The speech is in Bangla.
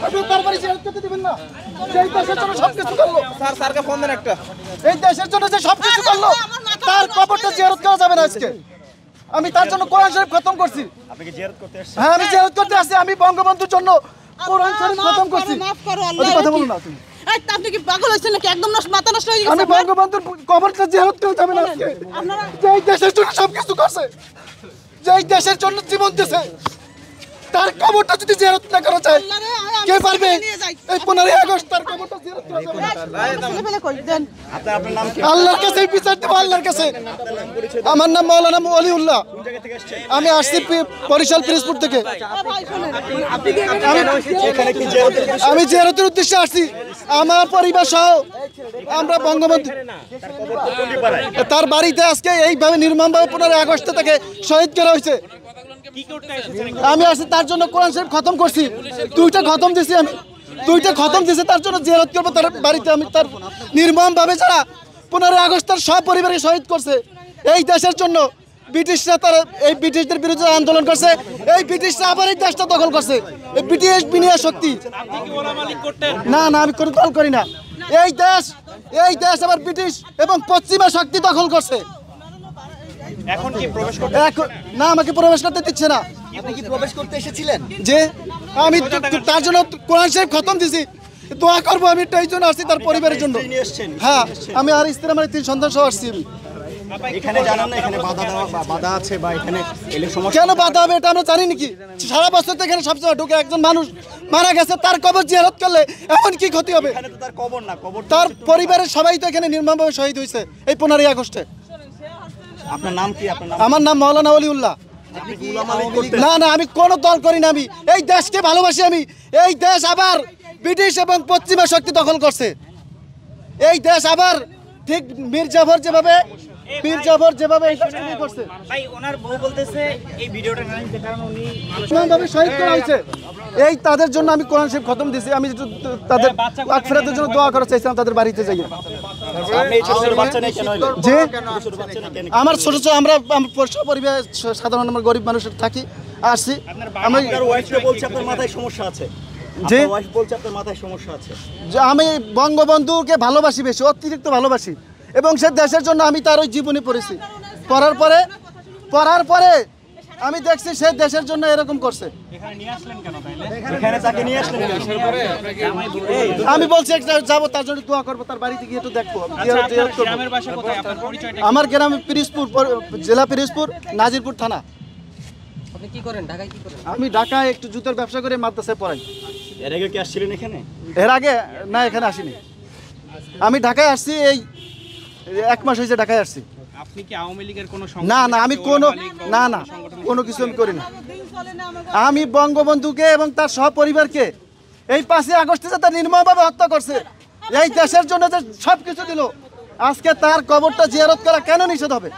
আপনি তার বাড়ি জিয়ারত করতে দিবেন না? এই দেশের জন্য সবকিছু করলো স্যার স্যারকে ফোন দেন একটা। এই দেশের জন্য যে সবকিছু করলো তার কবরটা জিয়ারত করা যাবে না আজকে। আমি তার জন্য কোরআন শরীফ খতম করছি। আপনি কি জিয়ারত করতে আসছেন? হ্যাঁ আমি জিয়ারত করতে আসছি। আমি বঙ্গবন্ধুর জন্য কোরআন শরীফ খতম করছি। মাফ করো ওই আল্লাহ। কথা বলুন না তুমি। এই আপনি কি পাগল হইছেন নাকি? একদম মাথা নষ্ট হয়ে আমি গেছে। বঙ্গবন্ধুর কবরটা জিয়ারত করে যাবে না আজকে। যেই দেশের জন্য সবকিছু করছে, যেই দেশের জন্য জীবন দিয়েছে, তার কবরটা যদি জিয়ারত না করা যায় কে পারবে? এই 15 আগস্ট তার কবরটা জিয়ারত করা যাবে না। ছেলেপেলে কই দেন? আপনার নাম কি? আল্লাহর কাছে বিচার দেবো, আল্লাহর কাছে। আমার নাম মাওলানা ওলিউল্লাহ। কোন জায়গা থেকে আসছেন? আমি আসছি বরিশাল পিরোজপুর থেকে। ভাই শুনেন, এখানে কি জিয়ারতের উদ্দেশ্যে? আমি জিয়ারতের উদ্দেশ্যে আসছি। আমার পরিবার সহ আমরা বঙ্গবন্ধু কোনটি পাড়ায়? তার বাড়িতে আজকে এইভাবে নির্মমভাবে 15 আগস্ট থেকে শহীদ করা হয়েছে। আমি আসছি তার জন্য কোরআন শরীফ খতম করছি। 2টা খতম দিছি আমি, 2টা খতম দিছি তার জন্য জিয়ারত করবো তার বাড়িতে। আমি তার নির্মমভাবে যারা 15 আগস্ট তার সব পরিবারকে শহীদ করছে এই দেশের জন্য, ব্রিটিশরা তারা এই ব্রিটিশদের বিরুদ্ধে আন্দোলন করছে, এই ব্রিটিশরা আবার এই দেশটা দখল করছে। এই ব্রিটিশ বিনিয়া শক্তি। না না, আমি কোনো দল করি না। এই দেশ আবার ব্রিটিশ এবং পশ্চিমা শক্তি দখল করছে। এখন কি প্রবেশ করতে? এখন না, আমাকে প্রবেশ করতে দিচ্ছে না। আপনি কি প্রবেশ করতে এসেছিলেন? যে আমি তার জন্য কোরআন শরীফ খতম দিছি, দোয়া করবো। আমি এই জন্য আসছি তার পরিবারের জন্য। স্ত্রী নিয়ে এসেছেন? হ্যাঁ, আমি আর স্ত্রী আমার 3 সন্তান সহ আসছি। এখানে জানেন না এখানে বাধা আছে বা এখানে এলে সমস্যা? কেন বাধা হবে এটা আমরা জানি নাকি? সারা বছর তো এখানে সবসময় ঢুকে একজন মানুষ মারা গেছে, তার কবর জিয়ারত করলে এমন কি ক্ষতি হবে? এখানে তো তার কবর না, কবর তো তার পরিবারের সবাই তো এখানে নির্মমভাবে শহীদ হয়েছে এই 15 আগস্টে। আপনার নাম কি? আপনার নাম? আমার নাম মাওলানা ওলিউল্লাহ। আপনি কি উলামা লীগ করতেন? না না, আমি কোনো দল করি না। আমি এই দেশকে ভালোবাসি। আমি এই দেশ আবার ব্রিটিশ এবং পশ্চিমা শক্তি দখল করছে। এই দেশ আবার ঠিক মীর জাফর যেভাবে এই দেশকে নিয়ে করছে, ভাই ওনার বউ বলতেছে এই ভিডিওটা না নিতে, কারণ উনি এমনভাবে শহীদ করা হয়েছে। এই তাদের জন্য আমি কোরআন শরীফ খতম দিয়েছি। আমি একটু তাদের আখেরাতের জন্য দোয়া করা চাইছিলাম তাদের বাড়িতে যাই। আপনি এই ছোট ছোট বাচ্চা নিয়ে কেন এলেন? যে ছোট বাচ্চা নিয়ে কেন? আমার ছোট আমরা পরিবার সাধারণ আমরা গরিব মানুষ থাকি, আসছি। আমি আপনার ওয়াইফ তো বলছে আপনার মাথায় সমস্যা আছে। যে আপনার ওয়াইফ বলছে আপনার মাথায় সমস্যা আছে। আমি বঙ্গবন্ধুকে ভালোবাসি, বেশি অতিরিক্ত ভালোবাসি, এবং সে দেশের জন্য আমি তার ওই জীবনী পড়েছি। পড়ার পরে আমি দেখছি সে দেশের জন্য এরকম করছে। এখানে তাকে নিয়ে আসলেন কেন? আমি বলছি একটা যাবো, তার জন্য দোয়া করবো, তার বাড়িতে গিয়ে একটু দেখবো, জিয়ারত করবো। গ্রামের বাসা কোথায়? আপনার পরিচয়টা? আমার গ্রাম পিরোজপুর, জেলা পিরোজপুর, নাজিরপুর থানা। আপনি কি করেন? ঢাকায় কি করেন? আমি ঢাকায় একটু জুতোর ব্যবসা করে মাদ্রাসায় পড়াই। এর আগে কি আসছিলেন এখানে? এর আগে না, এখানে আসিনি। আমি ঢাকায় আসছি, এই 1 মাস হয়েছে ঢাকায় আসছি। আপনি কি আওয়ামী লীগের কোনো না না, আমি কোনো কোনো কিছু আমি করি না। আমি বঙ্গবন্ধুকে এবং তার সহপরিবারকে এই 5 আগস্টে যে তার নির্মমভাবে হত্যা করছে, এই দেশের জন্য যে সব কিছু দিল, আজকে তার কবরটা জিয়ারত করা কেন নিষেধ হবে?